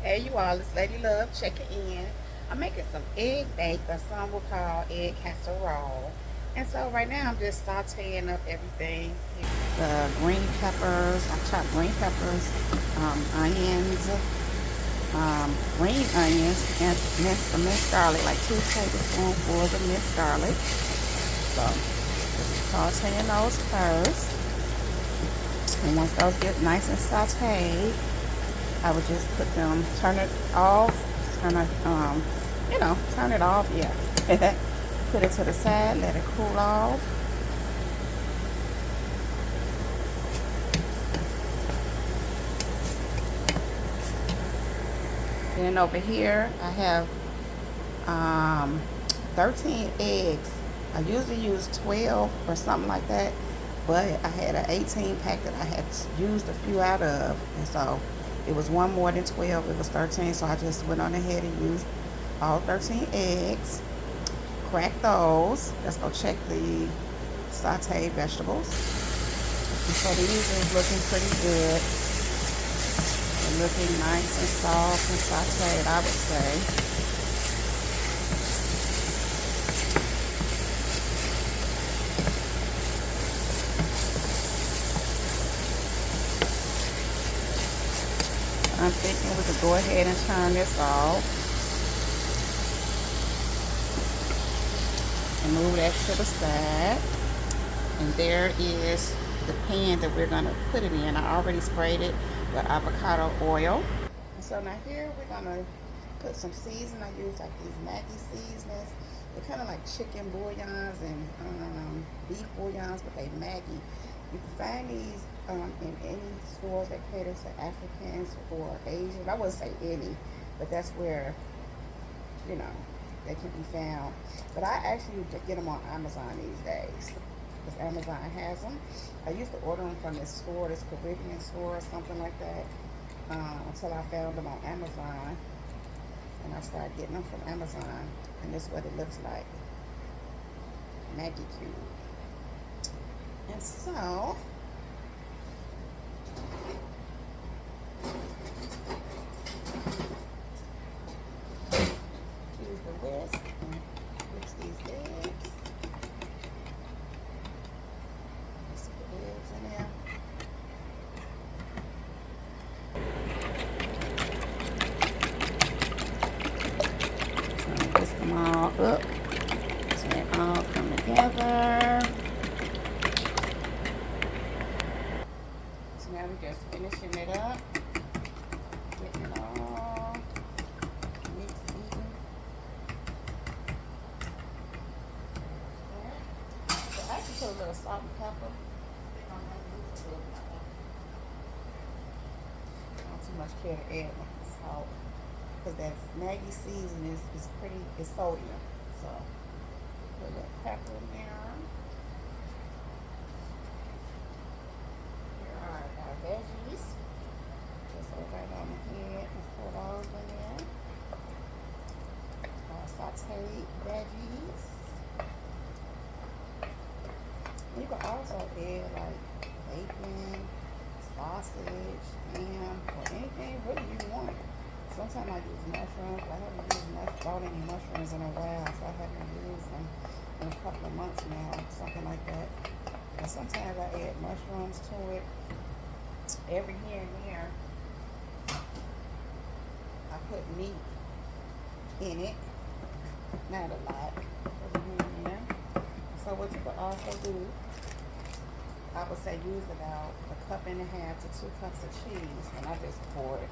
Hey you all, it's Lady Love checking in. I'm making some egg bake, or some will call egg casserole. And so right now I'm just sauteing up everything. The green peppers, I chopped green peppers, onions, green onions, and minced garlic, like 2 tablespoonfuls of minced garlic. So just sauteing those first. And once those get nice and sauteed, I would just put them, turn it off, turn it, turn it off, yeah. Put it to the side, let it cool off. Then over here, I have um, 13 eggs. I usually use 12 or something like that, but I had an 18 pack that I had used a few out of, and so it was one more than 12. It was 13, so I just went on ahead and used all 13 eggs. Crack those. Let's go check the sauteed vegetables. And so these is looking pretty good. They're looking nice and soft and sauteed, I would say. I'm thinking we could go ahead and turn this off and move that to the side. And there is the pan that we're going to put it in. I already sprayed it with avocado oil. And so now here we're going to put some seasoning. I use like these Maggi seasonings. They're kind of like chicken bouillons and beef bouillons, but they Maggi. You can find these in any stores that cater to Africans or Asians. I wouldn't say any, but that's where, you know, they can be found. But I actually get them on Amazon these days, because Amazon has them. I used to order them from this store, this Caribbean store or something like that, until I found them on Amazon, and I started getting them from Amazon. And this is what it looks like, Maggi cube. And so use the whisk and mix these eggs. Let's put the eggs in there. So whisk them all up so they all come together. So now we're just finishing it up, getting it all mixed even. So I actually put a little salt and pepper. I think I'm gonna use a little pepper. Not too much care to add with the salt, because that Maggi seasoning is pretty, it's sodium. So put a little pepper in there. Here are our veggies. Just go right on ahead and pour those in there. Our sauteed veggies. You can also add like bacon, sausage, ham, or anything really you want. Sometimes I use mushrooms, but I haven't bought any mushrooms in a while, so I haven't used them in a couple of months now, something like that. And sometimes I add mushrooms to it. Every here and there, I put meat in it. Not a lot. Put it in there. So what you could also do, I would say use about 1.5 to 2 cups of cheese, and I just pour it.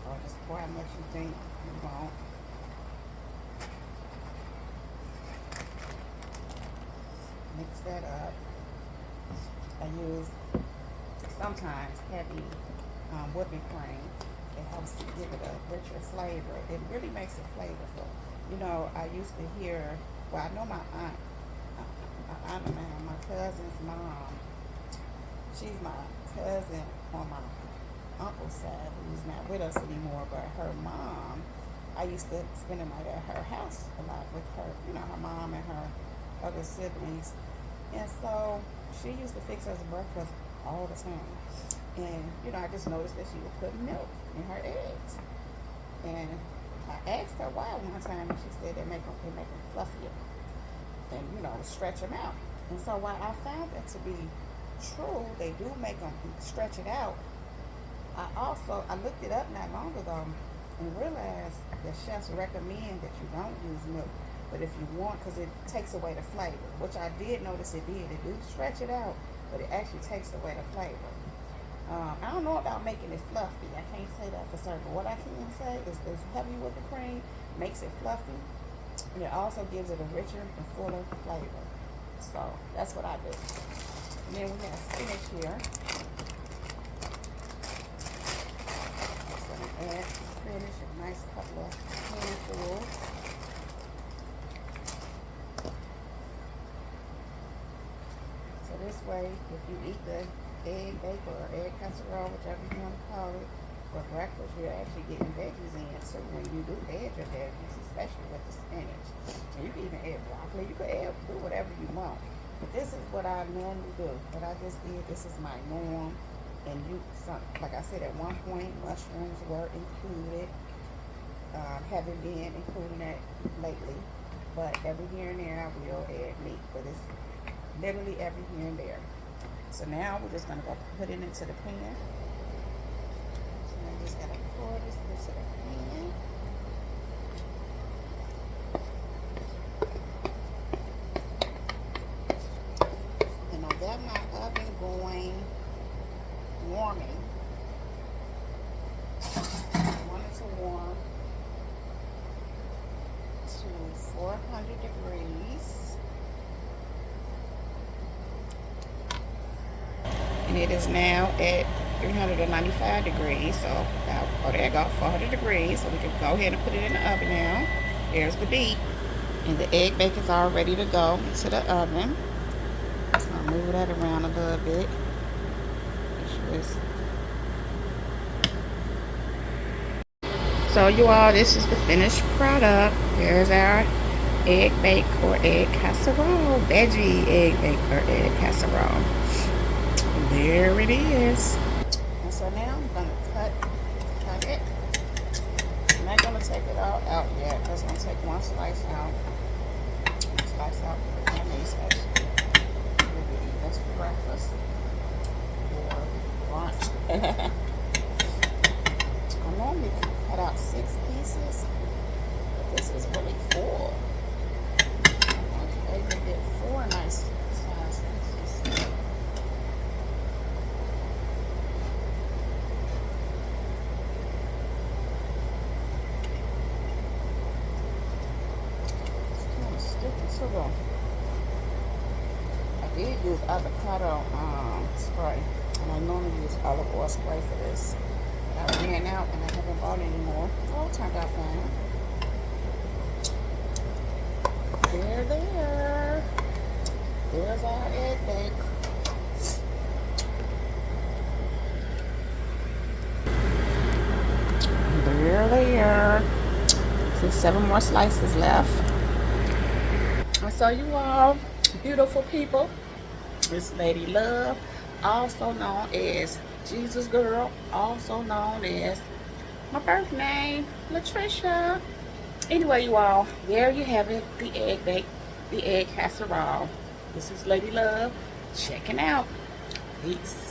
Or just pour how much you think you want. Mix that up. I use sometimes heavy whipping cream. It helps to give it a richer flavor. It really makes it flavorful. You know, I used to hear, well, I know my aunt, my cousin's mom, she's my cousin on my uncle's side, who's not with us anymore, but her mom, I used to spend the night at her house a lot with her, you know, her mom and her other siblings. And so she used to fix us breakfast all the time. And, you know, I just noticed that she would put milk in her eggs. And I asked her why one time, and she said they make them fluffier and, you know, stretch them out. And so while I found that to be true, they do make them stretch it out. I looked it up not long ago and realized that chefs recommend that you don't use milk. But if you want, because it takes away the flavor, which I did notice it did. It do stretch it out, but it actually takes away the flavor. I don't know about making it fluffy. I can't say that for certain. But what I can say is this heavy whipping cream makes it fluffy. And it also gives it a richer and fuller flavor. So that's what I do. And then we have spinach here. Just gonna add spinach, a nice couple of handfuls. So this way, if you eat the egg bake or egg casserole, whichever you want to call it, for breakfast, you're actually getting veggies in. So when you do add your veggies, especially with the spinach, and you can even add broccoli, you can do whatever you want. But this is what I normally do. What I just did, this is my norm. And like I said, at one point, mushrooms were included. Haven't been including that lately, but every here and there I will add meat. But it's literally every here and there. So now we're just gonna go put it into the pan. So I just gotta pour this into the pan. And I got my oven going, warming. I want it to warm to 400 degrees. And it is now at 395 degrees. So oh, there you go, 400 degrees. So we can go ahead and put it in the oven now. There's the beet. And the egg bake is all ready to go into the oven. So I'll move that around a little bit. So you all, this is the finished product. There's our egg bake or egg casserole. Veggie egg bake or egg casserole. There it is. And so now I'm going to cut it. I'm not going to take it all out yet. I'm just going to take one slice out. One slice out for my niece, actually. We'll be eating this for breakfast or lunch. I normally cut out 6 pieces, but this is really full. I even get 4 nice size pieces. I did use avocado spray, and I normally use olive oil spray for this. But I ran out and I haven't bought any more. Oh, it turned out fine. There's our egg bake. There. See, 7 more slices left. And so you all, beautiful people, this Lady Love, also known as Jesus Girl, also known as my birth name, Latricia. Anyway, you all, there you have it, the egg bake, the egg casserole. This is Lady Love, checking out. Peace.